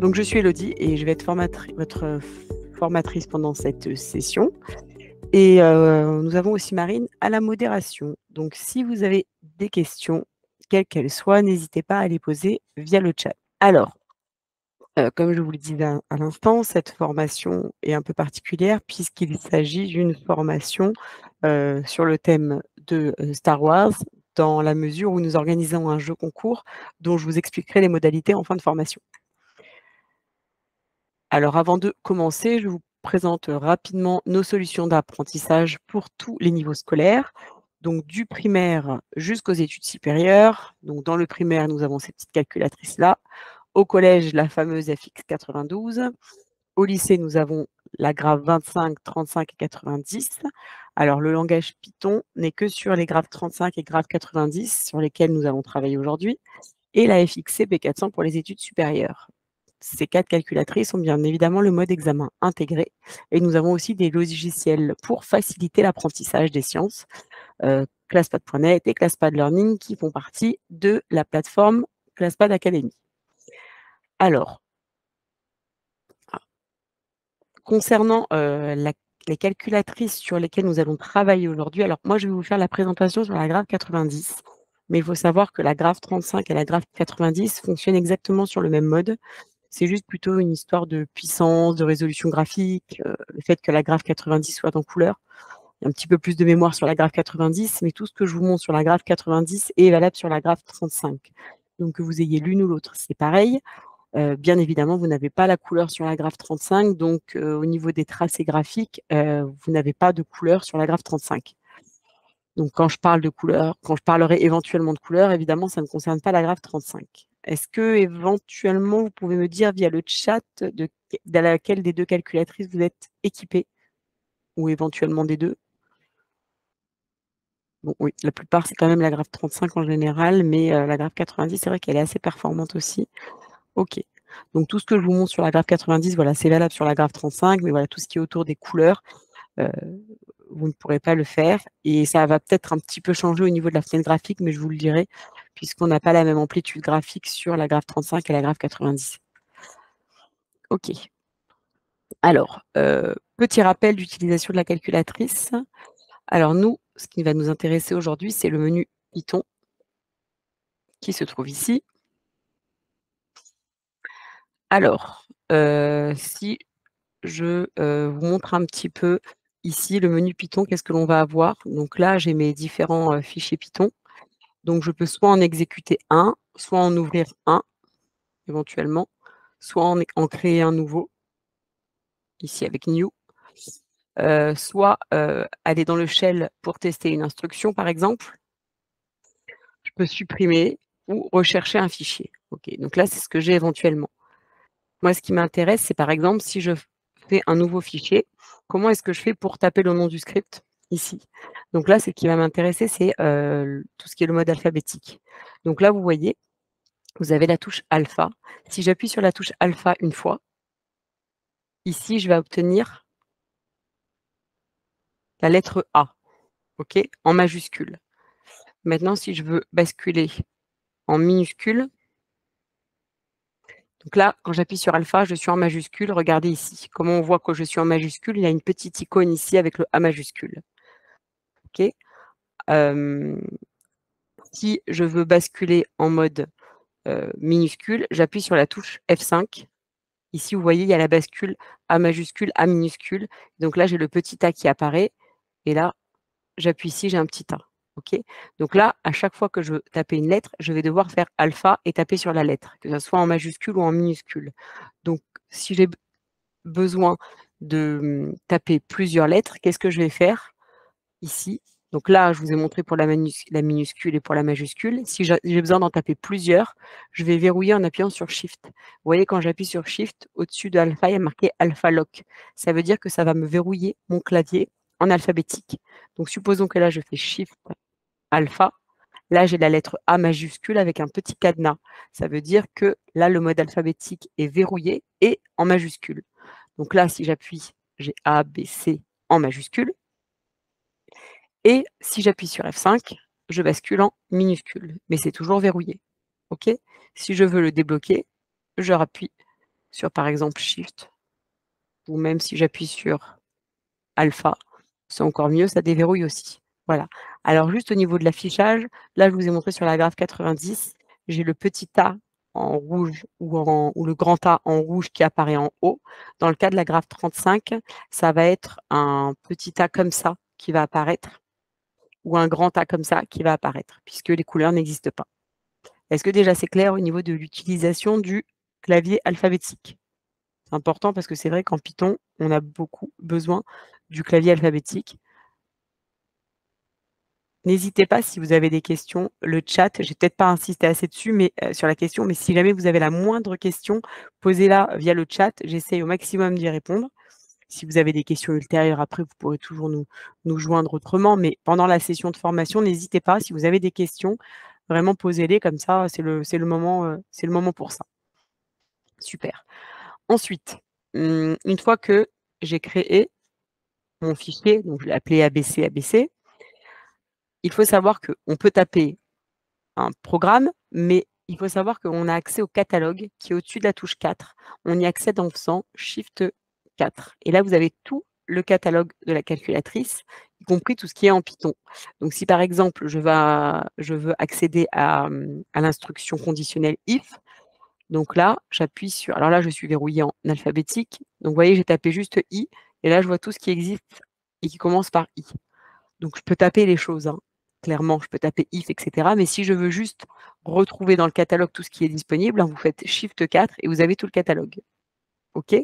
Donc, je suis Elodie et je vais être votre formatrice pendant cette session. Et nous avons aussi Marine à la modération. Donc, si vous avez des questions, quelles qu'elles soient, n'hésitez pas à les poser via le chat. Alors, comme je vous le disais à l'instant, cette formation est un peu particulière puisqu'il s'agit d'une formation sur le thème de Star Wars, dans la mesure où nous organisons un jeu concours dont je vous expliquerai les modalités en fin de formation. Alors, avant de commencer, je vous présente rapidement nos solutions d'apprentissage pour tous les niveaux scolaires, donc du primaire jusqu'aux études supérieures. Donc, dans le primaire, nous avons ces petites calculatrices-là. Au collège, la fameuse FX92. Au lycée, nous avons la graphe 25, 35 et 90. Alors, le langage Python n'est que sur les graphes 35 et graphes 90, sur lesquels nous allons travailler aujourd'hui, et la FXC P400 pour les études supérieures. Ces 4 calculatrices ont bien évidemment le mode examen intégré, et nous avons aussi des logiciels pour faciliter l'apprentissage des sciences, Classpad.net et Classpad Learning, qui font partie de la plateforme Classpad Academy. Alors, concernant les calculatrices sur lesquelles nous allons travailler aujourd'hui, alors moi je vais vous faire la présentation sur la graphe 90, mais il faut savoir que la graphe 35 et la graphe 90 fonctionnent exactement sur le même mode. C'est juste plutôt une histoire de puissance, de résolution graphique, le fait que la graphe 90 soit en couleur. Il y a un petit peu plus de mémoire sur la graphe 90, mais tout ce que je vous montre sur la graphe 90 est valable sur la graphe 35. Donc que vous ayez l'une ou l'autre, c'est pareil. Bien évidemment, vous n'avez pas la couleur sur la graphe 35, donc au niveau des tracés graphiques, vous n'avez pas de couleur sur la graphe 35. Donc quand je parle de couleur, quand je parlerai éventuellement de couleur, évidemment, ça ne concerne pas la graphe 35. Est-ce que éventuellement, vous pouvez me dire via le chat de laquelle des deux calculatrices vous êtes équipés, ou éventuellement des deux? Bon, oui, la plupart, c'est quand même la graphe 35 en général, mais la graphe 90, c'est vrai qu'elle est assez performante aussi. OK. Donc tout ce que je vous montre sur la graphe 90, voilà, c'est valable sur la graphe 35, mais voilà, tout ce qui est autour des couleurs, vous ne pourrez pas le faire. Et ça va peut-être un petit peu changer au niveau de la fenêtre graphique, mais je vous le dirai, puisqu'on n'a pas la même amplitude graphique sur la graphe 35 et la graphe 90. OK. Alors, petit rappel d'utilisation de la calculatrice. Alors nous, ce qui va nous intéresser aujourd'hui, c'est le menu Python qui se trouve ici. Alors, si je vous montre un petit peu ici le menu Python, qu'est-ce que l'on va avoir? Donc là, j'ai mes différents fichiers Python. Donc je peux soit en exécuter un, soit en ouvrir un, éventuellement, soit en créer un nouveau, ici avec New, soit aller dans le shell pour tester une instruction, par exemple. Je peux supprimer ou rechercher un fichier. OK, donc là, c'est ce que j'ai éventuellement. Moi, ce qui m'intéresse, c'est par exemple, si je fais un nouveau fichier, comment est-ce que je fais pour taper le nom du script ici? Donc là, ce qui va m'intéresser, c'est tout ce qui est le mode alphabétique. Donc là, vous voyez, vous avez la touche alpha. Si j'appuie sur la touche alpha une fois, ici, je vais obtenir la lettre A, OK, en majuscule. Maintenant, si je veux basculer en minuscule, donc là, quand j'appuie sur alpha, je suis en majuscule. Regardez ici. Comment on voit que je suis en majuscule? Il y a une petite icône ici avec le A majuscule. OK. Si je veux basculer en mode minuscule, j'appuie sur la touche F5. Ici, vous voyez, il y a la bascule A majuscule, A minuscule. Donc là, j'ai le petit A qui apparaît. Et là, j'appuie ici, j'ai un petit A. OK. Donc là, à chaque fois que je veux taper une lettre, je vais devoir faire alpha et taper sur la lettre, que ce soit en majuscule ou en minuscule. Donc, si j'ai besoin de taper plusieurs lettres, qu'est-ce que je vais faire ici? Donc là, je vous ai montré pour la minuscule et pour la majuscule. Si j'ai besoin d'en taper plusieurs, je vais verrouiller en appuyant sur Shift. Vous voyez, quand j'appuie sur Shift, au-dessus de alpha, il y a marqué Alpha Lock. Ça veut dire que ça va me verrouiller mon clavier en alphabétique. Donc supposons que là, je fais Shift Alpha. Là, j'ai la lettre A majuscule avec un petit cadenas. Ça veut dire que là, le mode alphabétique est verrouillé et en majuscule. Donc là, si j'appuie, j'ai A, B, C en majuscule. Et si j'appuie sur F5, je bascule en minuscule, mais c'est toujours verrouillé. OK? Si je veux le débloquer, je rappuie sur, par exemple, Shift ou même si j'appuie sur Alpha, c'est encore mieux, ça déverrouille aussi. Voilà. Alors juste au niveau de l'affichage, là, je vous ai montré sur la graphe 90, j'ai le petit A en rouge ou le grand A en rouge qui apparaît en haut. Dans le cas de la graphe 35, ça va être un petit A comme ça qui va apparaître ou un grand A comme ça qui va apparaître puisque les couleurs n'existent pas. Est-ce que déjà c'est clair au niveau de l'utilisation du clavier alphabétique? C'est important parce que c'est vrai qu'en Python, on a beaucoup besoin du clavier alphabétique. N'hésitez pas si vous avez des questions, le chat, j'ai peut-être pas insisté assez dessus, mais sur la question, mais si jamais vous avez la moindre question, posez-la via le chat, j'essaye au maximum d'y répondre. Si vous avez des questions ultérieures après, vous pourrez toujours nous joindre autrement, mais pendant la session de formation, n'hésitez pas, si vous avez des questions, vraiment posez-les comme ça, c'est le moment pour ça. Super. Ensuite, une fois que j'ai créé mon fichier, donc je l'ai appelé ABC. Il faut savoir qu'on peut taper un programme, mais il faut savoir qu'on a accès au catalogue qui est au-dessus de la touche 4. On y accède en faisant Shift 4 et là, vous avez tout le catalogue de la calculatrice, y compris tout ce qui est en Python. Donc si par exemple, je veux accéder à l'instruction conditionnelle if, donc là, j'appuie sur alors là, je suis verrouillée en alphabétique, donc vous voyez, j'ai tapé juste i et là, je vois tout ce qui existe et qui commence par i. Donc je peux taper les choses, hein. Clairement, je peux taper if et cetera, mais si je veux juste retrouver dans le catalogue tout ce qui est disponible, hein, vous faites Shift 4 et vous avez tout le catalogue. OK?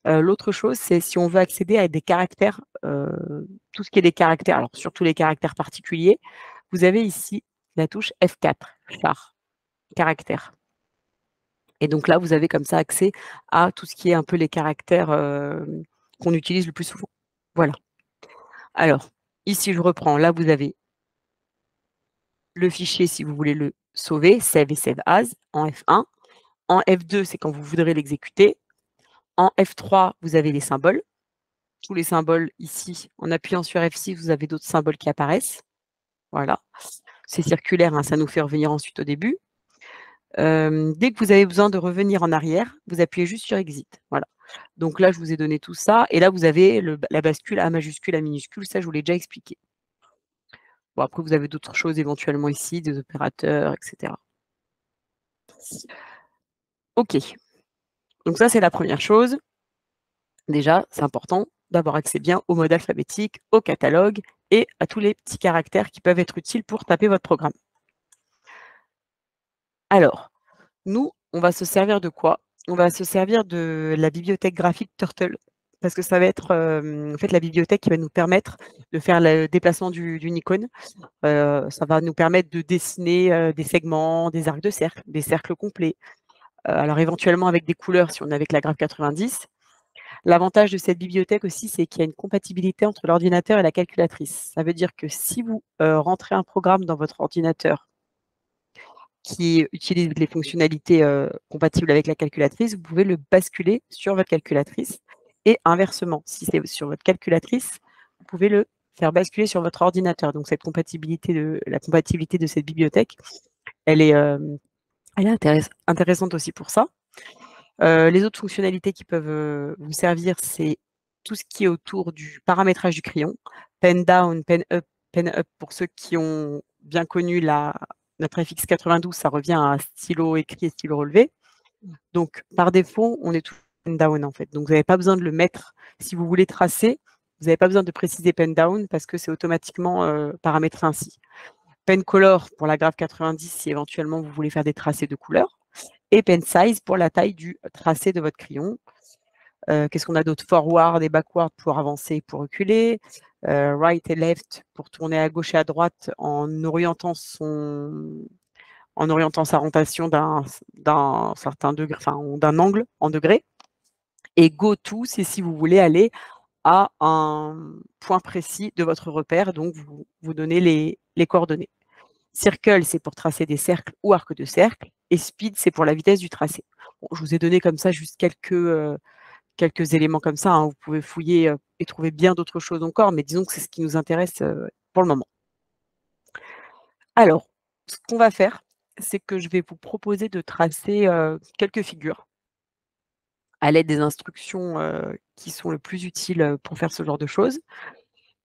L'autre chose, c'est si on veut accéder à des caractères, tout ce qui est des caractères, alors surtout les caractères particuliers, vous avez ici la touche F4, char, caractères. Et donc là, vous avez comme ça accès à tout ce qui est un peu les caractères, qu'on utilise le plus souvent. Voilà. Alors, ici, je reprends. Là, vous avez le fichier si vous voulez le sauver, save et save as en F1. En F2, c'est quand vous voudrez l'exécuter. En F3, vous avez les symboles. Tous les symboles ici, en appuyant sur F6, vous avez d'autres symboles qui apparaissent. Voilà. C'est circulaire, hein, ça nous fait revenir ensuite au début. Dès que vous avez besoin de revenir en arrière, vous appuyez juste sur exit. Voilà. Donc là, je vous ai donné tout ça. Et là, vous avez la bascule A majuscule, A minuscule. Ça, je vous l'ai déjà expliqué. Bon, après, vous avez d'autres choses éventuellement ici, des opérateurs, etc. OK. Donc ça, c'est la première chose. Déjà, c'est important d'avoir accès bien au mode alphabétique, au catalogue et à tous les petits caractères qui peuvent être utiles pour taper votre programme. Alors, nous, on va se servir de quoi? On va se servir de la bibliothèque graphique Turtle parce que ça va être, en fait, la bibliothèque qui va nous permettre de faire le déplacement d'une icône. Ça va nous permettre de dessiner, des segments, des arcs de cercle, des cercles complets. Alors éventuellement avec des couleurs si on est avec la graphe 90. L'avantage de cette bibliothèque aussi, c'est qu'il y a une compatibilité entre l'ordinateur et la calculatrice. Ça veut dire que si vous, rentrez un programme dans votre ordinateur qui utilise les fonctionnalités, compatibles avec la calculatrice, vous pouvez le basculer sur votre calculatrice et inversement. Si c'est sur votre calculatrice, vous pouvez le faire basculer sur votre ordinateur. Donc la compatibilité de cette bibliothèque, elle est, intéressante aussi pour ça. Les autres fonctionnalités qui peuvent, vous servir, c'est tout ce qui est autour du paramétrage du crayon. Pen down, pen up pour ceux qui ont bien connu notre FX 92, ça revient à stylo écrit et stylo relevé. Donc par défaut, on est tout pen down en fait. Donc vous n'avez pas besoin de le mettre. Si vous voulez tracer, vous n'avez pas besoin de préciser pen down parce que c'est automatiquement, paramétré ainsi. Pen color pour la graphe 90 si éventuellement vous voulez faire des tracés de couleurs et pen size pour la taille du tracé de votre crayon. Qu'est-ce qu'on a d'autre? Forward et backward pour avancer et pour reculer. Right et left pour tourner à gauche et à droite en orientant sa rotation d'un certain degré, enfin d'un angle en degrés. Et go to, c'est si vous voulez aller à un point précis de votre repère, donc vous donnez les coordonnées. Circle, c'est pour tracer des cercles ou arcs de cercle. Et speed, c'est pour la vitesse du tracé. Bon, je vous ai donné comme ça juste quelques éléments comme ça, hein. Vous pouvez fouiller et trouver bien d'autres choses encore, mais disons que c'est ce qui nous intéresse pour le moment. Alors, ce qu'on va faire, c'est que je vais vous proposer de tracer quelques figures. à l'aide des instructions, qui sont le plus utiles, pour faire ce genre de choses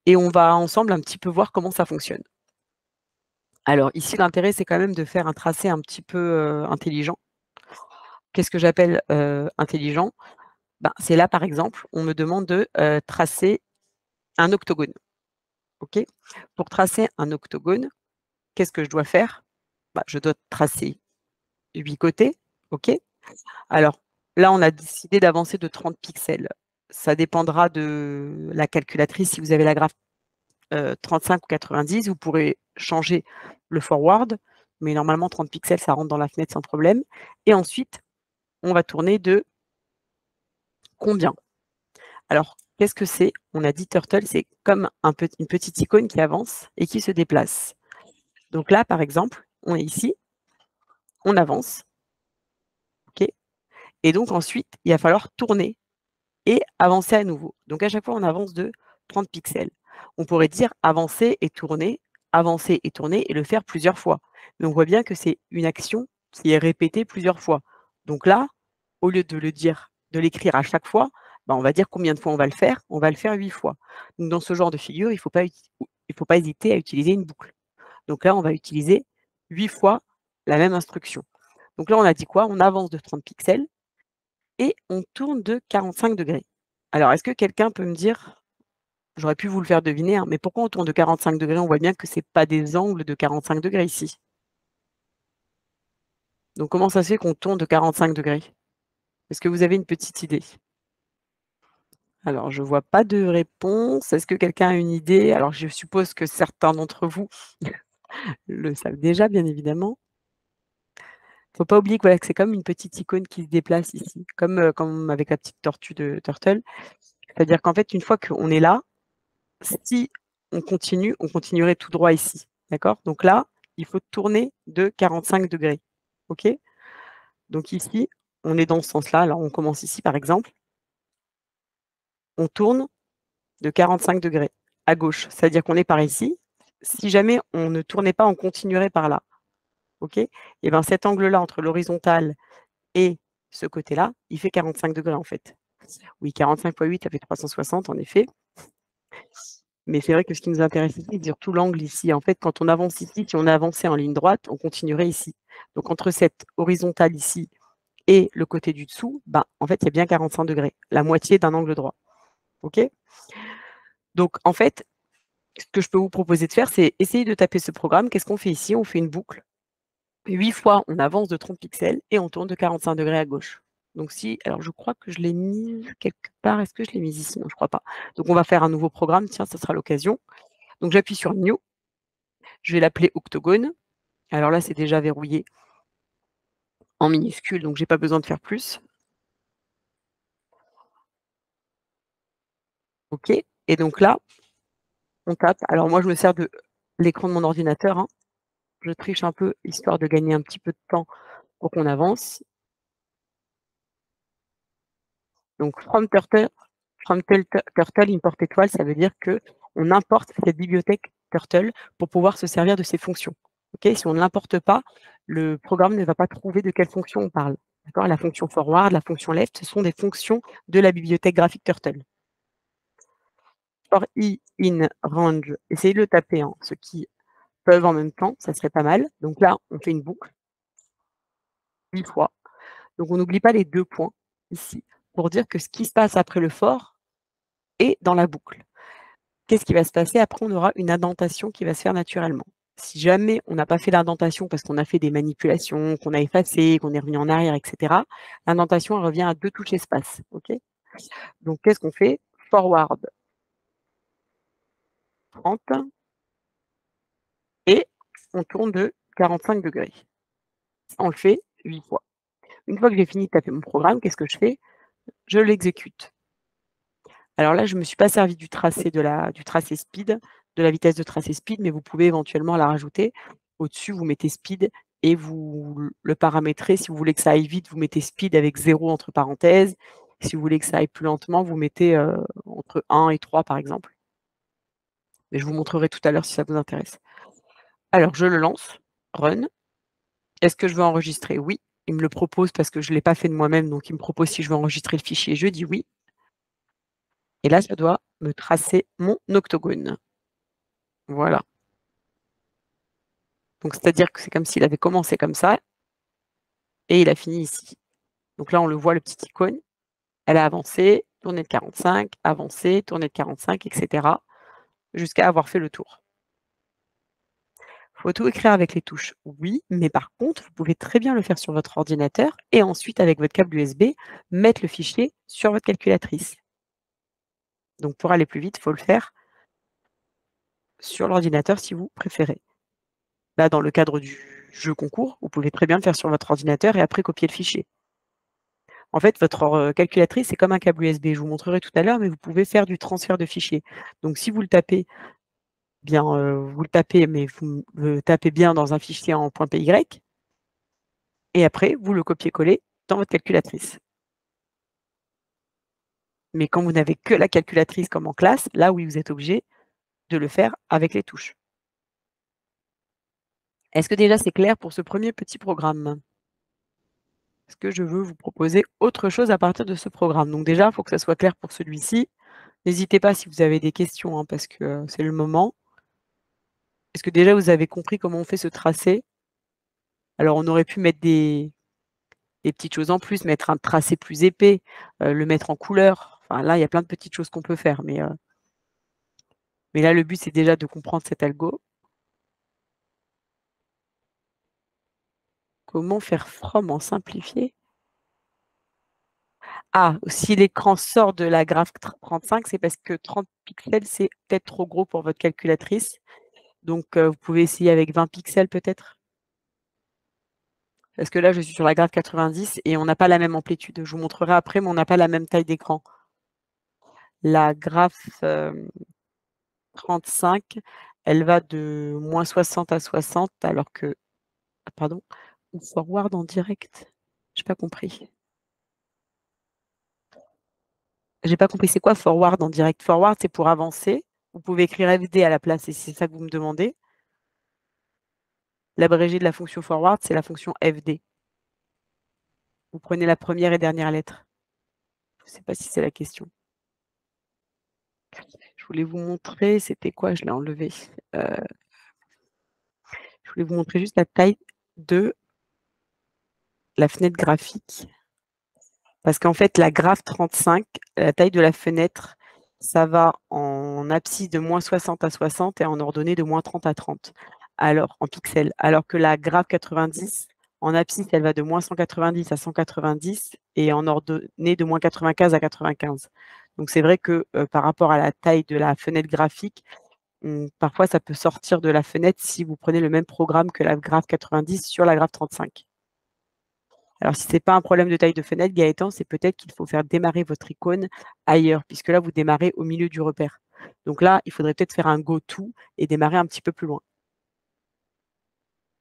et on va ensemble un petit peu voir comment ça fonctionne. Alors ici, l'intérêt, c'est quand même de faire un tracé un petit peu, intelligent. Qu'est-ce que j'appelle, intelligent? Ben, c'est là, par exemple, on me demande de, tracer un octogone, OK? Pour tracer un octogone, qu'est-ce que je dois faire? Bah, je dois tracer 8 côtés, OK? Alors là, on a décidé d'avancer de 30 pixels. Ça dépendra de la calculatrice. Si vous avez la graphe, 35 ou 90, vous pourrez changer le forward, mais normalement 30 pixels, ça rentre dans la fenêtre sans problème et ensuite, on va tourner de combien? Alors, qu'est-ce que c'est? On a dit turtle, c'est comme une petite icône qui avance et qui se déplace. Donc là, par exemple, on est ici, on avance, OK? Et donc ensuite, il va falloir tourner et avancer à nouveau. Donc à chaque fois, on avance de 30 pixels. On pourrait dire avancer et tourner et le faire plusieurs fois. Mais on voit bien que c'est une action qui est répétée plusieurs fois. Donc là, au lieu de l'écrire à chaque fois, bah, on va dire combien de fois on va le faire 8 fois. Donc dans ce genre de figure, il faut pas hésiter à utiliser une boucle. Donc là, on va utiliser 8 fois la même instruction. Donc là, on a dit quoi? On avance de 30 pixels et on tourne de 45°. Alors, est-ce que quelqu'un peut me dire, j'aurais pu vous le faire deviner, hein, mais pourquoi on tourne de 45°? On voit bien que c'est pas des angles de 45° ici. Donc comment ça se fait qu'on tourne de 45°? Est-ce que vous avez une petite idée? Alors, je vois pas de réponse. Est-ce que quelqu'un a une idée? Alors, je suppose que certains d'entre vous le savent déjà, bien évidemment. Faut pas oublier que, voilà, que c'est comme une petite icône qui se déplace ici, comme avec la petite tortue de Turtle. C'est-à-dire qu'en fait, une fois qu'on est là, si on continue, on continuerait tout droit ici, d'accord? Donc là, il faut tourner de 45°, OK? Donc ici, on est dans ce sens-là. Alors on commence ici, par exemple, on tourne de 45° à gauche, c'est-à-dire qu'on est par ici. Si jamais on ne tournait pas, on continuerait par là, OK? Et ben, cet angle-là entre l'horizontale et ce côté-là, il fait 45° en fait. Oui, 45 fois 8, ça fait 360 en effet. Mais c'est vrai que ce qui nous intéresse ici, c'est surtout l'angle ici. En fait, quand on avance ici, si on avançait en ligne droite, on continuerait ici. Donc entre cette horizontale ici et le côté du dessous, ben, en fait, il y a bien 45°, la moitié d'un angle droit. OK? Donc en fait, ce que je peux vous proposer de faire, c'est essayer de taper ce programme. Qu'est-ce qu'on fait ici? On fait une boucle. 8 fois, on avance de 30 pixels et on tourne de 45° à gauche. Donc si alors je crois que je l'ai mise quelque part. Est-ce que je l'ai mise ici? Non, je crois pas. Donc on va faire un nouveau programme. Tiens, ça sera l'occasion. Donc j'appuie sur New. Je vais l'appeler octogone. Alors là, c'est déjà verrouillé en minuscule, donc j'ai pas besoin de faire plus. OK et donc là, on tape. Alors moi, je me sers de l'écran de mon ordinateur, hein. Je triche un peu histoire de gagner un petit peu de temps pour qu'on avance. Donc from turtle import étoile, ça veut dire qu'on importe cette bibliothèque turtle pour pouvoir se servir de ces fonctions. OK? Si on ne l'importe pas, le programme ne va pas trouver de quelle fonction on parle. D'accord? La fonction forward, la fonction left, ce sont des fonctions de la bibliothèque graphique turtle. For i, in, range, essayez de le taper, hein, ceux qui peuvent en même temps, ça serait pas mal. Donc là, on fait une boucle 8 fois. Donc on n'oublie pas les 2 points ici pour dire que ce qui se passe après le for est dans la boucle. Qu'est-ce qui va se passer? Après, on aura une indentation qui va se faire naturellement. Si jamais on n'a pas fait l'indentation parce qu'on a fait des manipulations, qu'on a effacé, qu'on est revenu en arrière, et cetera, l'indentation, elle revient à 2 touches espace, OK? Donc qu'est-ce qu'on fait? Forward 30 et on tourne de 45°. On le fait 8 fois. Une fois que j'ai fini de taper mon programme, qu'est-ce que je fais? Je l'exécute. Alors là, je ne me suis pas servi du tracé speed, de la vitesse de tracé speed, mais vous pouvez éventuellement la rajouter. Au-dessus, vous mettez speed et vous le paramétrez. Si vous voulez que ça aille vite, vous mettez speed avec 0 entre parenthèses. Si vous voulez que ça aille plus lentement, vous mettez, entre 1 et 3 par exemple. Mais je vous montrerai tout à l'heure si ça vous intéresse. Alors je le lance, run. Est-ce que je veux enregistrer? Oui. Il me le propose parce que je ne l'ai pas fait de moi-même, donc il me propose si je veux enregistrer le fichier. Je dis oui. Et là, ça doit me tracer mon octogone. Voilà. Donc, c'est-à-dire que c'est comme s'il avait commencé comme ça et il a fini ici. Donc là, on le voit, le petit icône. Elle a avancé, tourné de 45, avancé, tourné de 45, etc. jusqu'à avoir fait le tour. Faut tout écrire avec les touches, oui, mais par contre, vous pouvez très bien le faire sur votre ordinateur et ensuite, avec votre câble USB, mettre le fichier sur votre calculatrice. Donc pour aller plus vite, il faut le faire sur l'ordinateur si vous préférez. Là, dans le cadre du jeu concours, vous pouvez très bien le faire sur votre ordinateur et après copier le fichier. En fait, votre calculatrice, c'est comme un câble USB. Je vous montrerai tout à l'heure, mais vous pouvez faire du transfert de fichiers. Donc si vous le tapez bien, vous le tapez, mais vous le tapez bien dans un fichier en .py et après vous le copiez-collez dans votre calculatrice. Mais quand vous n'avez que la calculatrice comme en classe, là oui, vous êtes obligé de le faire avec les touches. Est-ce que déjà c'est clair pour ce premier petit programme? Est-ce que je veux vous proposer autre chose à partir de ce programme? Donc déjà, il faut que ça soit clair pour celui-ci. N'hésitez pas si vous avez des questions, hein, parce que c'est le moment. Est-ce que déjà vous avez compris comment on fait ce tracé? Alors on aurait pu mettre des petites choses en plus, mettre un tracé plus épais, le mettre en couleur. Enfin là, il y a plein de petites choses qu'on peut faire, mais là, le but, c'est déjà de comprendre cet algo. Comment faire from en simplifié? Ah, si l'écran sort de la graphe 35, c'est parce que 30 pixels, c'est peut-être trop gros pour votre calculatrice. Donc, vous pouvez essayer avec 20 pixels peut-être? Parce que là, je suis sur la graphe 90 et on n'a pas la même amplitude. Je vous montrerai après, mais on n'a pas la même taille d'écran. La graphe 35, elle va de -60 à 60 alors que pardon, ou forward en direct? J'ai pas compris. J'ai pas compris, c'est quoi forward en direct? Forward, c'est pour avancer. Vous pouvez écrire FD à la place et c'est ça que vous me demandez. L'abrégé de la fonction forward, c'est la fonction FD. Vous prenez la première et dernière lettre. Je ne sais pas si c'est la question. Je voulais vous montrer, c'était quoi? Je l'ai enlevé. Je voulais vous montrer juste la taille de la fenêtre graphique. Parce qu'en fait, la graphe 35, la taille de la fenêtre, ça va en abscisse de -60 à 60 et en ordonnée de -30 à 30. Alors, en pixels. Alors que la graphe 90, en abscisse, elle va de -190 à 190 et en ordonnée de -95 à 95. Donc c'est vrai que, par rapport à la taille de la fenêtre graphique, parfois ça peut sortir de la fenêtre si vous prenez le même programme que la graphe 90 sur la graphe 35. Alors si ce n'est pas un problème de taille de fenêtre, Gaëtan, c'est peut-être qu'il faut faire démarrer votre icône ailleurs, puisque là, vous démarrez au milieu du repère. Donc là, il faudrait peut-être faire un go to et démarrer un petit peu plus loin.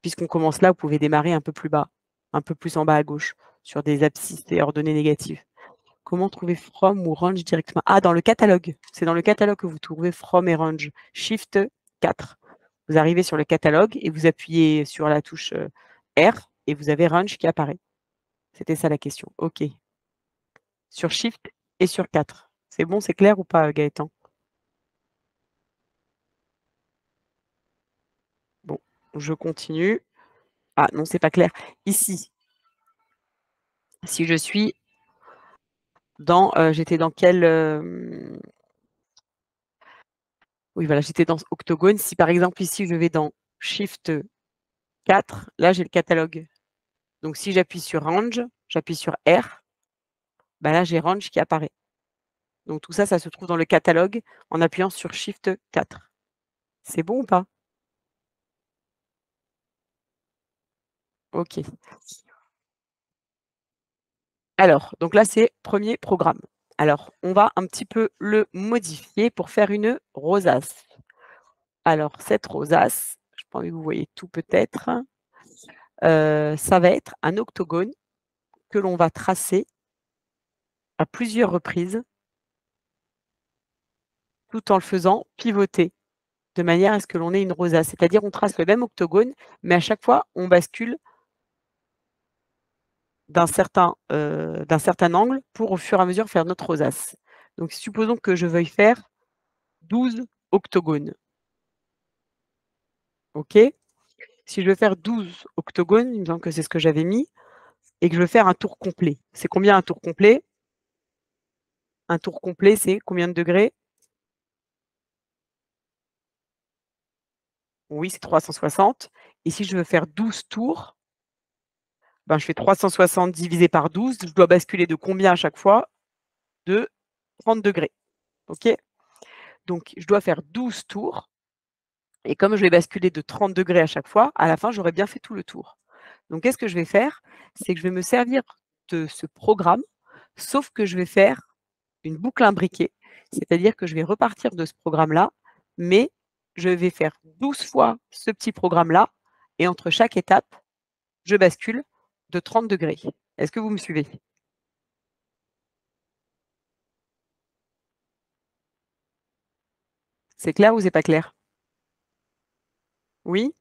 Puisqu'on commence là, vous pouvez démarrer un peu plus bas, un peu plus en bas à gauche, sur des abscisses et ordonnées négatives. Comment trouver from ou range directement? Ah, dans le catalogue. C'est dans le catalogue que vous trouvez from et range. Shift 4. Vous arrivez sur le catalogue et vous appuyez sur la touche R et vous avez range qui apparaît. C'était ça la question. OK. Sur Shift et sur 4. C'est bon, c'est clair ou pas, Gaëtan? Bon, je continue. Ah non, c'est pas clair. Ici, si je suis dans, j'étais dans quel, oui voilà, j'étais dans Octogone. Si par exemple ici je vais dans Shift 4, là j'ai le catalogue. Donc si j'appuie sur Range, j'appuie sur R, bah là j'ai Range qui apparaît. Donc tout ça, ça se trouve dans le catalogue en appuyant sur Shift 4. C'est bon ou pas? OK. Alors, donc là, c'est premier programme. Alors, on va un petit peu le modifier pour faire une rosace. Alors, cette rosace, je n'ai pas envie que vous voyez tout peut-être, ça va être un octogone que l'on va tracer à plusieurs reprises, tout en le faisant pivoter, de manière à ce que l'on ait une rosace. C'est-à-dire on trace le même octogone, mais à chaque fois, on bascule d'un certain angle pour, au fur et à mesure, faire notre rosace. Donc supposons que je veuille faire 12 octogones. OK? Si je veux faire 12 octogones, il me semble que c'est ce que j'avais mis, et que je veux faire un tour complet. C'est combien un tour complet? Un tour complet, c'est combien de degrés? Oui, c'est 360. Et si je veux faire 12 tours, ben, je fais 360 divisé par 12. Je dois basculer de combien à chaque fois? De 30 degrés. OK? Donc, je dois faire 12 tours. Et comme je vais basculer de 30 degrés à chaque fois, à la fin, j'aurai bien fait tout le tour. Donc, qu'est-ce que je vais faire? C'est que je vais me servir de ce programme, sauf que je vais faire une boucle imbriquée. C'est-à-dire que je vais repartir de ce programme-là, mais je vais faire 12 fois ce petit programme-là, et entre chaque étape, je bascule de 30 degrés. Est-ce que vous me suivez? C'est clair ou c'est pas clair? Oui?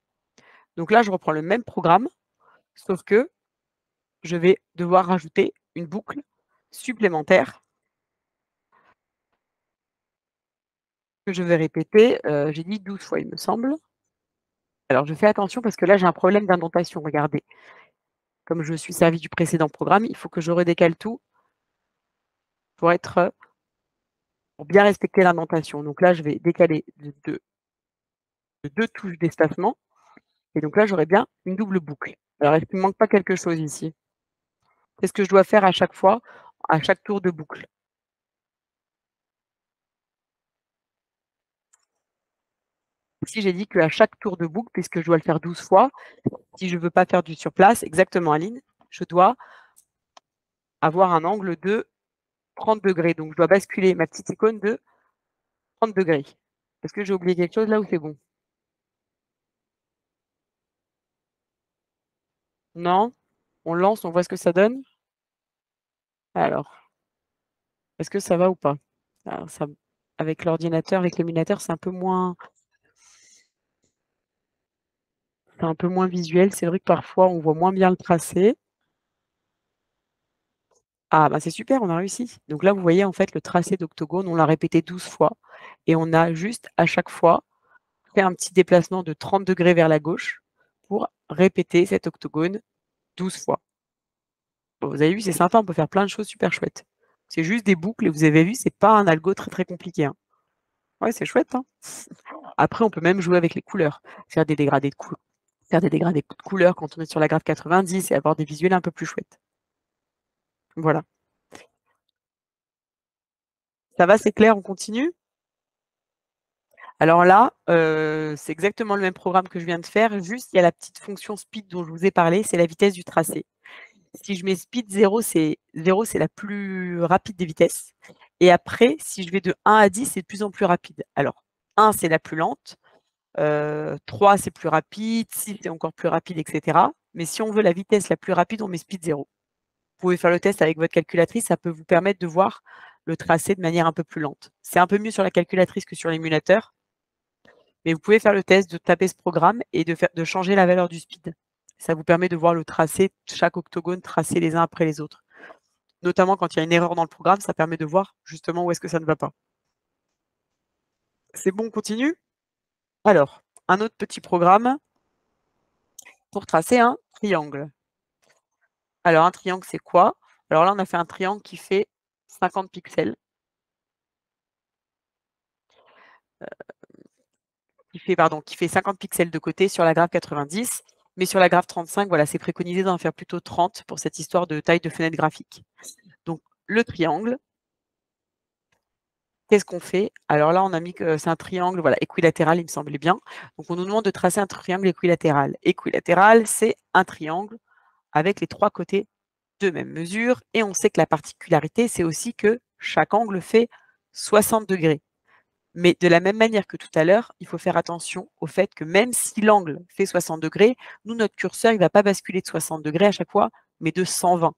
Donc là, je reprends le même programme, sauf que je vais devoir rajouter une boucle supplémentaire que je vais répéter, j'ai dit 12 fois, il me semble. Alors je fais attention parce que là, j'ai un problème d'indentation, regardez. Comme je me suis servi du précédent programme, il faut que je redécale tout pour pour bien respecter l'indentation. Donc là, je vais décaler de 2 touches d'espacement, et donc là, j'aurai bien une double boucle. Alors est-ce qu'il me manque pas quelque chose ici? Qu'est-ce que je dois faire à chaque fois, à chaque tour de boucle? Si j'ai dit qu'à chaque tour de boucle, puisque je dois le faire 12 fois, si je ne veux pas faire du surplace, exactement Aline, je dois avoir un angle de 30 degrés. Donc je dois basculer ma petite icône de 30 degrés. Est-ce que j'ai oublié quelque chose là ou c'est bon? Non? On lance, on voit ce que ça donne? Alors, est-ce que ça va ou pas? Alors ça, avec l'ordinateur, avec l'émulateur, c'est un peu moins visuel. C'est vrai que parfois on voit moins bien le tracé. Ah bah, c'est super, on a réussi. Donc là, vous voyez en fait le tracé d'octogone, on l'a répété 12 fois, et on a juste à chaque fois fait un petit déplacement de 30 degrés vers la gauche pour répéter cet octogone 12 fois. Bon, vous avez vu, c'est sympa, on peut faire plein de choses super chouettes. C'est juste des boucles, et vous avez vu, c'est pas un algo très, très compliqué, hein. Ouais, c'est chouette, hein. Après, on peut même jouer avec les couleurs, faire des dégradés de couleurs quand on est sur la graphe 90 et avoir des visuels un peu plus chouettes. Voilà. Ça va, c'est clair, on continue? Alors là, c'est exactement le même programme que je viens de faire, juste il y a la petite fonction speed dont je vous ai parlé, c'est la vitesse du tracé. Si je mets speed 0, c'est la plus rapide des vitesses, et après, si je vais de 1 à 10, c'est de plus en plus rapide. Alors 1, c'est la plus lente, 3, c'est plus rapide, 6, c'est encore plus rapide, et cetera. Mais si on veut la vitesse la plus rapide, on met speed 0. Vous pouvez faire le test avec votre calculatrice, ça peut vous permettre de voir le tracé de manière un peu plus lente. C'est un peu mieux sur la calculatrice que sur l'émulateur, mais vous pouvez faire le test de taper ce programme et de changer la valeur du speed. Ça vous permet de voir le tracé, chaque octogone tracé les uns après les autres. Notamment quand il y a une erreur dans le programme, ça permet de voir justement où est-ce que ça ne va pas. C'est bon, on continue? Alors, un autre petit programme pour tracer un triangle. Alors, un triangle, c'est quoi? Alors là, on a fait un triangle qui fait 50 pixels. Qui fait 50 pixels de côté sur la graphe 90, mais sur la graphe 35, voilà, c'est préconisé d'en faire plutôt 30 pour cette histoire de taille de fenêtre graphique. Donc, le triangle, qu'est-ce qu'on fait? Alors là, on a mis que c'est un triangle, voilà, équilatéral, il me semblait bien. Donc, on nous demande de tracer un triangle équilatéral. Équilatéral, c'est un triangle avec les 3 côtés de même mesure, et on sait que la particularité, c'est aussi que chaque angle fait 60 degrés. Mais de la même manière que tout à l'heure, il faut faire attention au fait que même si l'angle fait 60 degrés, nous, notre curseur, il ne va pas basculer de 60 degrés à chaque fois, mais de 120.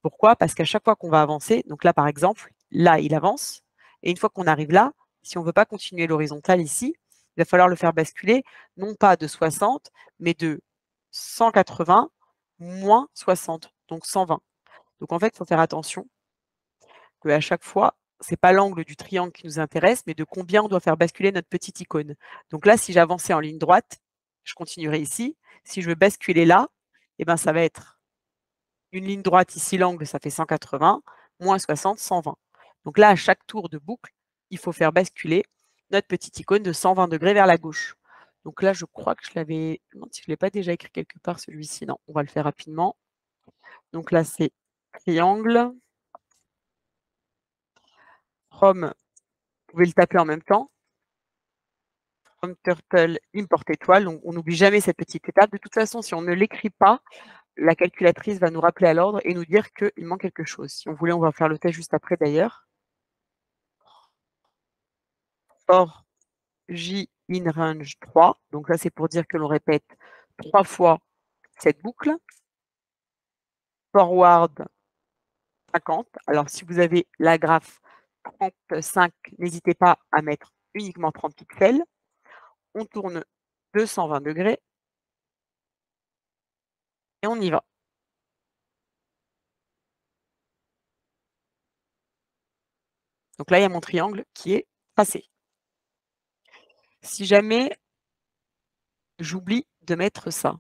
Pourquoi? Parce qu'à chaque fois qu'on va avancer, donc là, par exemple, là, il avance, et une fois qu'on arrive là, si on ne veut pas continuer l'horizontale ici, il va falloir le faire basculer, non pas de 60, mais de 180 moins 60. donc 120. Donc en fait, il faut faire attention qu'à chaque fois, c'est pas l'angle du triangle qui nous intéresse, mais de combien on doit faire basculer notre petite icône. Donc là, si j'avançais en ligne droite, je continuerai ici. Si je veux basculer là, eh ben, ça va être une ligne droite ici, l'angle, ça fait 180, moins 60, 120. Donc là, à chaque tour de boucle, il faut faire basculer notre petite icône de 120 degrés vers la gauche. Donc là, je crois que je l'avais, je me demande si je ne l'ai pas déjà écrit quelque part, celui-ci. Non, on va le faire rapidement. Donc là, c'est triangle. From, vous pouvez le taper en même temps. From turtle, import étoile. Donc on n'oublie jamais cette petite étape. De toute façon, si on ne l'écrit pas, la calculatrice va nous rappeler à l'ordre et nous dire qu'il manque quelque chose. Si on voulait, on va faire le test juste après d'ailleurs. For J in range 3. Donc là, c'est pour dire que l'on répète 3 fois cette boucle. Forward 50. Alors, si vous avez la graphe 35, n'hésitez pas à mettre uniquement 30 pixels. On tourne 220 degrés et on y va. Donc là, il y a mon triangle qui est tracé. Si jamais j'oublie de mettre ça,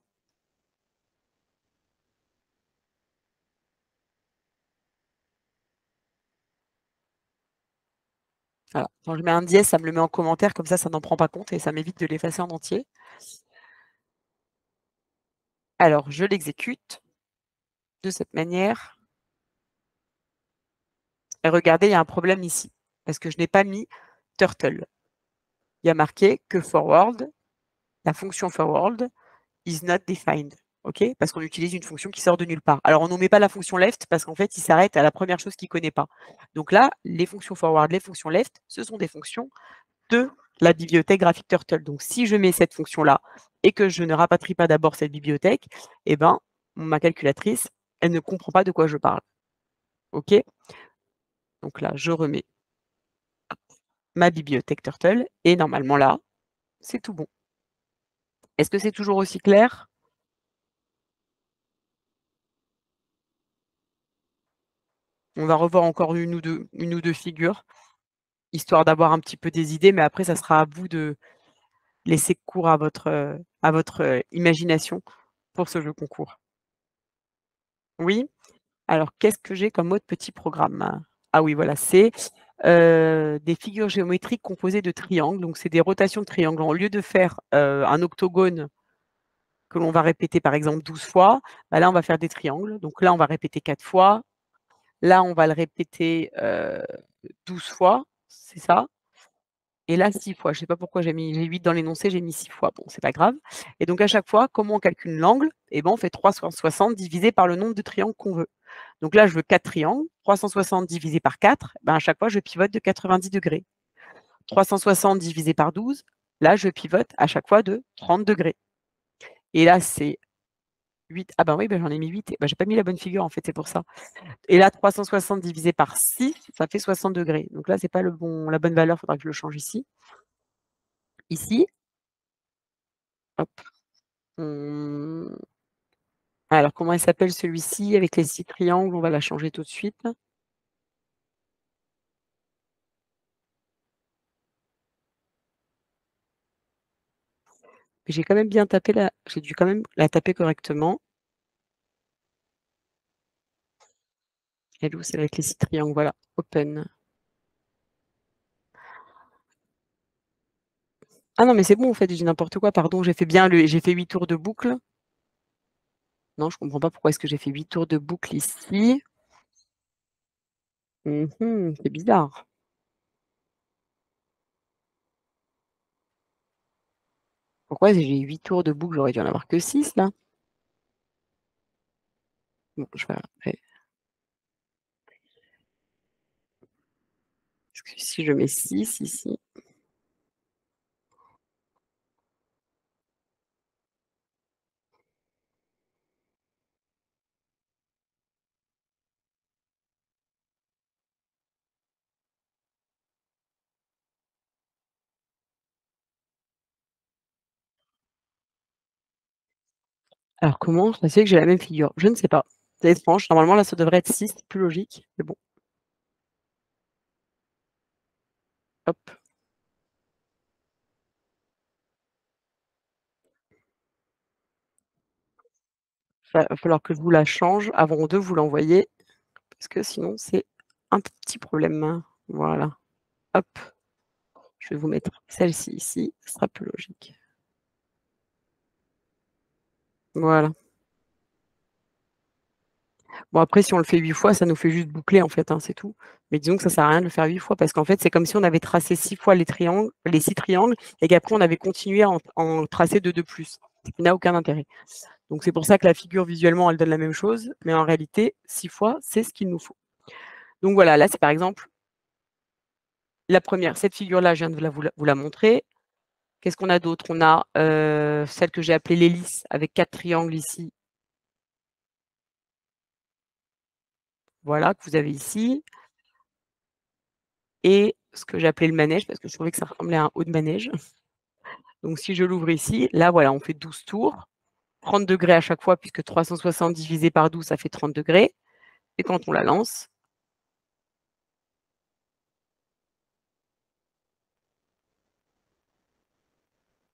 voilà. Quand je mets un dièse, ça me le met en commentaire, comme ça n'en prend pas compte et ça m'évite de l'effacer en entier. Alors, je l'exécute de cette manière. Et regardez, il y a un problème ici, parce que je n'ai pas mis turtle. Il y a marqué que forward, la fonction forward, is not defined. OK? Parce qu'on utilise une fonction qui sort de nulle part. Alors, on ne met pas la fonction left parce qu'en fait, il s'arrête à la première chose qu'il ne connaît pas. Donc là, les fonctions forward, les fonctions left, ce sont des fonctions de la bibliothèque graphique turtle. Donc, si je mets cette fonction-là et que je ne rapatrie pas d'abord cette bibliothèque, eh ben, ma calculatrice, elle ne comprend pas de quoi je parle. OK? Donc là, je remets ma bibliothèque turtle et normalement là, c'est tout bon. Est-ce que c'est toujours aussi clair? On va revoir encore une ou deux figures, histoire d'avoir un petit peu des idées, mais après ça sera à vous de laisser cours à votre, imagination pour ce jeu concours. Oui? Alors qu'est-ce que j'ai comme autre petit programme? Ah oui, voilà, c'est, des figures géométriques composées de triangles, donc c'est des rotations de triangles. Au lieu de faire, un octogone que l'on va répéter par exemple 12 fois, bah là on va faire des triangles. Donc là, on va répéter 4 fois. Là, on va le répéter, 12 fois, c'est ça? Et là 6 fois. Je ne sais pas pourquoi j'ai 8 dans l'énoncé, j'ai mis 6 fois. Bon, c'est pas grave. Et donc à chaque fois, comment on calcule l'angle? Eh ben, on fait 360 divisé par le nombre de triangles qu'on veut. Donc là, je veux 4 triangles, 360 divisé par 4, ben, à chaque fois, je pivote de 90 degrés. 360 divisé par 12, là, je pivote à chaque fois de 30 degrés. Et là, c'est 8. Ah ben oui, ben, j'en ai mis 8. Ben, j'ai pas mis la bonne figure, en fait, c'est pour ça. Et là, 360 divisé par 6, ça fait 60 degrés. Donc là, c'est pas la bonne valeur, il faudra que je le change ici. Ici, hop. Alors, comment il s'appelle celui-ci avec les 6 triangles? On va la changer tout de suite. J'ai quand même bien tapé j'ai dû quand même la taper correctement. Elle est où? C'est avec les 6 triangles, voilà, open. Ah non, mais c'est bon en fait, j'ai dit n'importe quoi, pardon, j'ai fait 8 tours de boucle. Non, je comprends pas pourquoi est-ce que j'ai fait 8 tours de boucle ici. C'est bizarre. Pourquoi j'ai 8 tours de boucle? J'aurais dû en avoir que 6 là. Bon, je vais après. Parce que si je mets 6 ici. Alors comment ça se fait que j'ai la même figure? Je ne sais pas. C'est étrange. Normalement, là, ça devrait être 6, plus logique, mais bon. Hop. Va falloir que je vous la change avant de vous l'envoyer, parce que sinon c'est un petit problème. Voilà. Hop, je vais vous mettre celle-ci ici, ce sera plus logique. Voilà. Bon après si on le fait 8 fois, ça nous fait juste boucler en fait, hein, c'est tout. Mais disons que ça sert à rien de le faire 8 fois parce qu'en fait, c'est comme si on avait tracé 6 fois les triangles, les 6 triangles et qu'après on avait continué à en tracer 2 de plus, ce qui n'a aucun intérêt. Donc c'est pour ça que la figure visuellement, elle donne la même chose, mais en réalité, 6 fois, c'est ce qu'il nous faut. Donc voilà, là c'est par exemple la première, cette figure-là, je viens de vous la montrer. Qu'est-ce qu'on a d'autre? On a, celle que j'ai appelée l'hélice avec 4 triangles ici. Voilà, que vous avez ici et ce que j'ai appelé le manège parce que je trouvais que ça ressemblait à un haut de manège. Donc si je l'ouvre ici, là voilà, on fait 12 tours, 30° à chaque fois puisque 360 divisé par 12, ça fait 30° et quand on la lance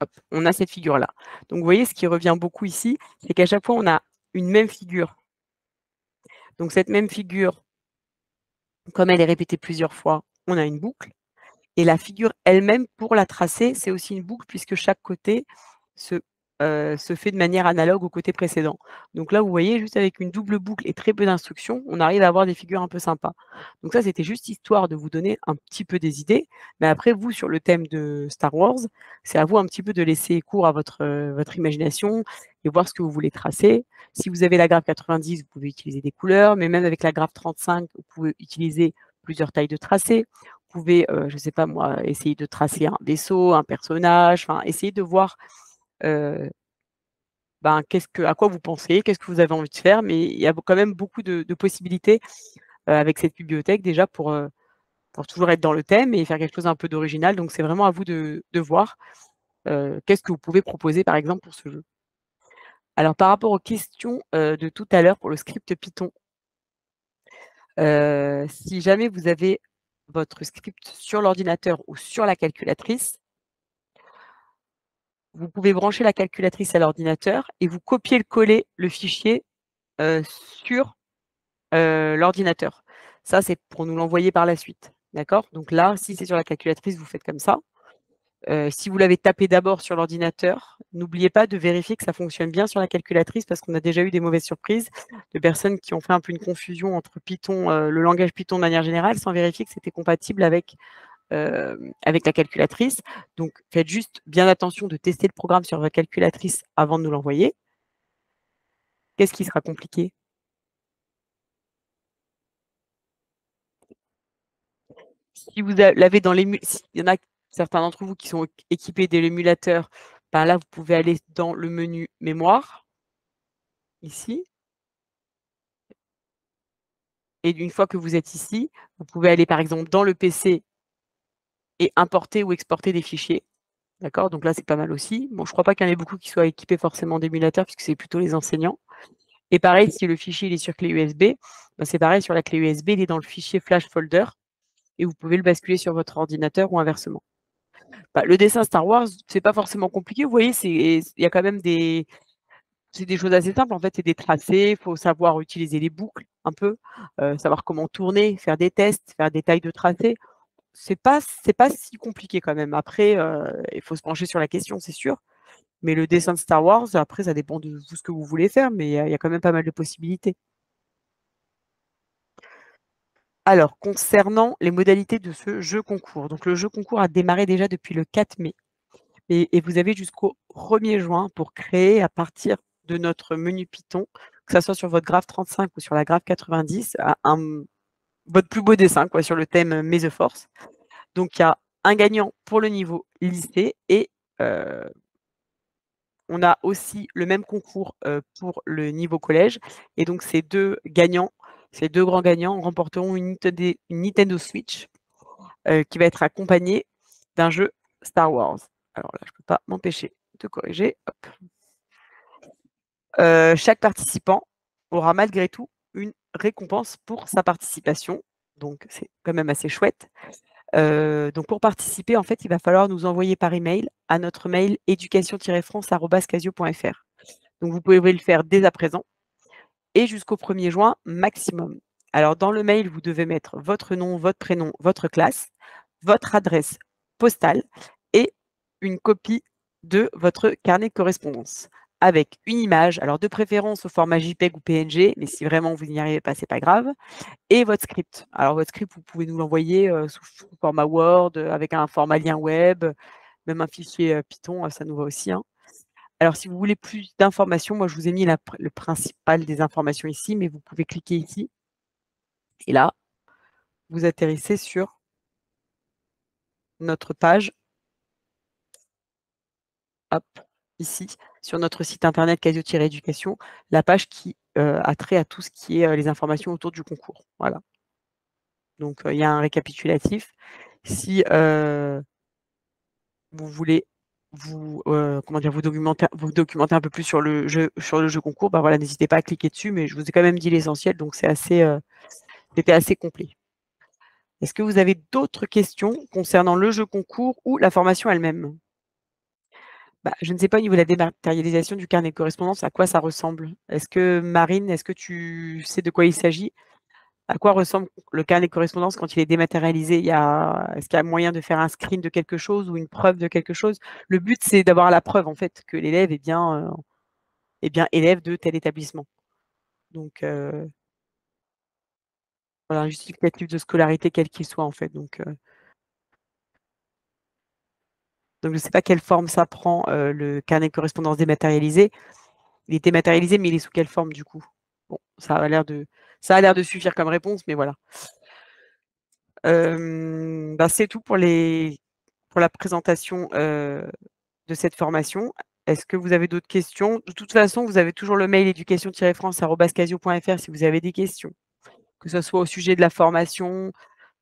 hop, on a cette figure-là. Donc vous voyez, ce qui revient beaucoup ici, c'est qu'à chaque fois, on a une même figure. Donc cette même figure, comme elle est répétée plusieurs fois, on a une boucle. Et la figure elle-même, pour la tracer, c'est aussi une boucle puisque chaque côté se, se fait de manière analogue au côté précédent. Donc là, vous voyez, juste avec une double boucle et très peu d'instructions, on arrive à avoir des figures un peu sympas. Donc ça, c'était juste histoire de vous donner un petit peu des idées. Mais après, vous, sur le thème de Star Wars, c'est à vous un petit peu de laisser cours à votre imagination et voir ce que vous voulez tracer. Si vous avez la graphe 90, vous pouvez utiliser des couleurs, mais même avec la graphe 35, vous pouvez utiliser plusieurs tailles de tracés. Vous pouvez, je ne sais pas moi, essayer de tracer un vaisseau, un personnage, enfin essayer de voir, ben, à quoi vous pensez, qu'est-ce que vous avez envie de faire, mais il y a quand même beaucoup de possibilités, avec cette bibliothèque déjà pour toujours être dans le thème et faire quelque chose un peu d'original. Donc c'est vraiment à vous de voir, qu'est-ce que vous pouvez proposer par exemple pour ce jeu. Alors par rapport aux questions, de tout à l'heure pour le script Python, si jamais vous avez votre script sur l'ordinateur ou sur la calculatrice, vous pouvez brancher la calculatrice à l'ordinateur et vous copier-coller le fichier, sur, l'ordinateur. Ça, c'est pour nous l'envoyer par la suite, d'accord? Donc là, si c'est sur la calculatrice, vous faites comme ça. Si vous l'avez tapé d'abord sur l'ordinateur, n'oubliez pas de vérifier que ça fonctionne bien sur la calculatrice parce qu'on a déjà eu des mauvaises surprises de personnes qui ont fait un peu une confusion entre Python, le langage Python de manière générale, sans vérifier que c'était compatible avec la calculatrice. Donc faites juste bien attention de tester le programme sur votre calculatrice avant de nous l'envoyer. Qu'est-ce qui sera compliqué? Si vous l'avez dans s'il y en a certains d'entre vous qui sont équipés de l'émulateur, ben là, vous pouvez aller dans le menu mémoire, ici, et une fois que vous êtes ici, vous pouvez aller par exemple dans le PC et importer ou exporter des fichiers. D'accord? Donc là, c'est pas mal aussi. Bon, je ne crois pas qu'il y en ait beaucoup qui soient équipés forcément d'émulateurs puisque c'est plutôt les enseignants. Et pareil, si le fichier il est sur clé USB, ben c'est pareil, sur la clé USB, il est dans le fichier flash folder et vous pouvez le basculer sur votre ordinateur ou inversement. Bah, le dessin Star Wars, c'est pas forcément compliqué. Vous voyez, il y a quand même c'est des choses assez simples. En fait, c'est des tracés. Il faut savoir utiliser les boucles un peu, savoir comment tourner, faire des tests, faire des tailles de tracés. C'est pas si compliqué quand même. Après, il faut se pencher sur la question, c'est sûr. Mais le dessin de Star Wars, après, ça dépend de vous ce que vous voulez faire, mais il y a quand même pas mal de possibilités. Alors, concernant les modalités de ce jeu concours, donc le jeu concours a démarré déjà depuis le 4 mai et vous avez jusqu'au 1er juin pour créer à partir de notre menu Python, que ça soit sur votre graphe 35 ou sur la graphe 90, votre plus beau dessin quoi, sur le thème May the Force. Donc il y a un gagnant pour le niveau lycée et on a aussi le même concours, pour le niveau collège et donc ces 2 grands gagnants remporteront une Nintendo Switch, qui va être accompagnée d'un jeu Star Wars. Alors là, je ne peux pas m'empêcher de corriger, hop. Chaque participant aura malgré tout une récompense pour sa participation, donc c'est quand même assez chouette. Donc pour participer, en fait, il va falloir nous envoyer par email à notre mail éducation-france@casio.fr. Donc vous pouvez le faire dès à présent et jusqu'au 1er juin maximum. Alors dans le mail, vous devez mettre votre nom, votre prénom, votre classe, votre adresse postale et une copie de votre carnet de correspondance avec une image, alors de préférence au format JPEG ou PNG, mais si vraiment vous n'y arrivez pas, c'est pas grave, et votre script. Alors votre script, vous pouvez nous l'envoyer, sous format Word, avec un format lien web, même un fichier, Python, ça nous va aussi, hein. Alors si vous voulez plus d'informations, moi je vous ai mis le principal des informations ici, mais vous pouvez cliquer ici et là, vous atterrissez sur notre page, hop, ici, sur notre site internet Casio-Éducation, la page qui, a trait à tout ce qui est, les informations autour du concours. Voilà. Donc, il y a un récapitulatif. Si, vous voulez comment dire? Vous documenter un peu plus sur le jeu concours, bah, voilà, n'hésitez pas à cliquer dessus, mais je vous ai quand même dit l'essentiel, donc c'était assez complet. Est-ce que vous avez d'autres questions concernant le jeu concours ou la formation elle-même? Bah, je ne sais pas au niveau de la dématérialisation du carnet de correspondance, à quoi ça ressemble? Marine, est-ce que tu sais de quoi il s'agit? À quoi ressemble le carnet de correspondance quand il est dématérialisé? Est-ce qu'il y a moyen de faire un screen de quelque chose ou une preuve de quelque chose? Le but, c'est d'avoir la preuve, en fait, que l'élève est bien élève de tel établissement. Donc, voilà, un justificatif de scolarité quel qu'il soit, en fait. Donc je ne sais pas quelle forme ça prend, le carnet de correspondance dématérialisé. Il est dématérialisé, mais il est sous quelle forme, du coup? Bon, ça a l'air de suffire comme réponse, mais voilà. Bah, c'est tout pour la présentation, de cette formation. Est-ce que vous avez d'autres questions? De toute façon, vous avez toujours le mail éducation-france@casio.fr si vous avez des questions, que ce soit au sujet de la formation,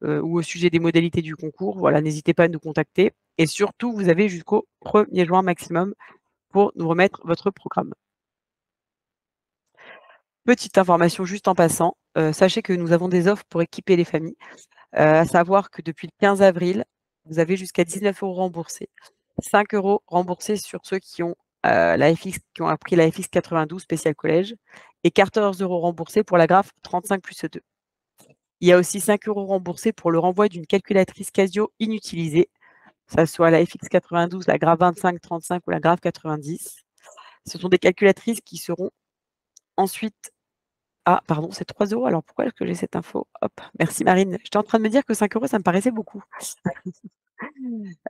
ou au sujet des modalités du concours. Voilà, n'hésitez pas à nous contacter et surtout, vous avez jusqu'au 1er juin maximum pour nous remettre votre programme. Petite information juste en passant, sachez que nous avons des offres pour équiper les familles, à savoir que depuis le 15 avril, vous avez jusqu'à 19 € remboursés. 5 € remboursés sur ceux qui ont appris la FX 92 spécial collège et 14 € remboursés pour la graphe 35+2. Il y a aussi 5 € remboursés pour le renvoi d'une calculatrice Casio inutilisée, que ça soit la FX 92, la graphe 25-35 ou la graphe 90. Ce sont des calculatrices qui seront ensuite pardon, c'est 3 €. Alors pourquoi est-ce que j'ai cette info? Hop, merci Marine. J'étais en train de me dire que 5 € ça me paraissait beaucoup.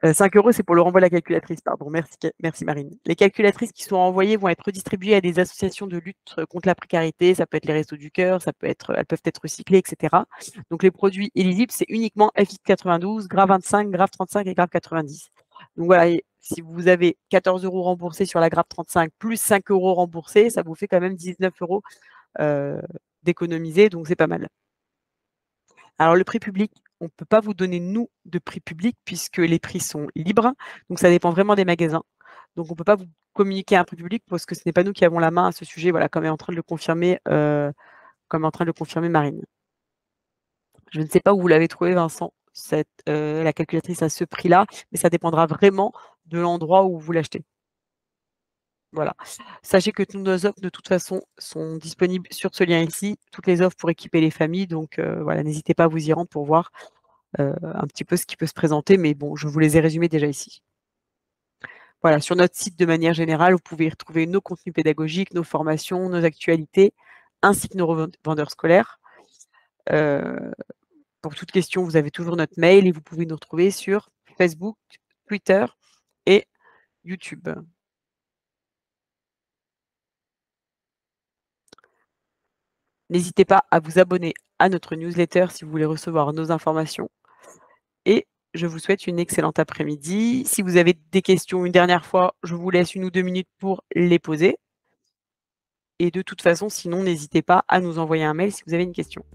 5 € c'est pour le renvoi de la calculatrice, pardon. Merci Marine. Les calculatrices qui sont envoyées vont être redistribuées à des associations de lutte, contre la précarité. Ça peut être les Restos du Cœur, elles peuvent être recyclées et cetera. Donc les produits éligibles, c'est uniquement FX 92, graphe 25, graphe 35 et graphe 90. Donc voilà, et si vous avez 14 € remboursés sur la graphe 35 plus 5 € remboursés, ça vous fait quand même 19 € d'économiser, donc c'est pas mal. Alors le prix public, on ne peut pas vous donner, nous, de prix public puisque les prix sont libres, donc ça dépend vraiment des magasins. Donc on ne peut pas vous communiquer un prix public parce que ce n'est pas nous qui avons la main à ce sujet, voilà, comme est en train de le confirmer, Marine. Je ne sais pas où vous l'avez trouvé Vincent, la calculatrice à ce prix-là, mais ça dépendra vraiment de l'endroit où vous l'achetez. Voilà. Sachez que toutes nos offres, de toute façon, sont disponibles sur ce lien ici, toutes les offres pour équiper les familles, donc voilà, n'hésitez pas à vous y rendre pour voir, un petit peu ce qui peut se présenter, mais bon, je vous les ai résumés déjà ici. Voilà, sur notre site, de manière générale, vous pouvez y retrouver nos contenus pédagogiques, nos formations, nos actualités, ainsi que nos revendeurs scolaires. Heu, pour toute question, vous avez toujours notre mail et vous pouvez nous retrouver sur Facebook, Twitter et YouTube. N'hésitez pas à vous abonner à notre newsletter si vous voulez recevoir nos informations et je vous souhaite une excellente après-midi. Si vous avez des questions une dernière fois, je vous laisse 1 ou 2 minutes pour les poser et de toute façon, sinon, n'hésitez pas à nous envoyer un mail si vous avez une question.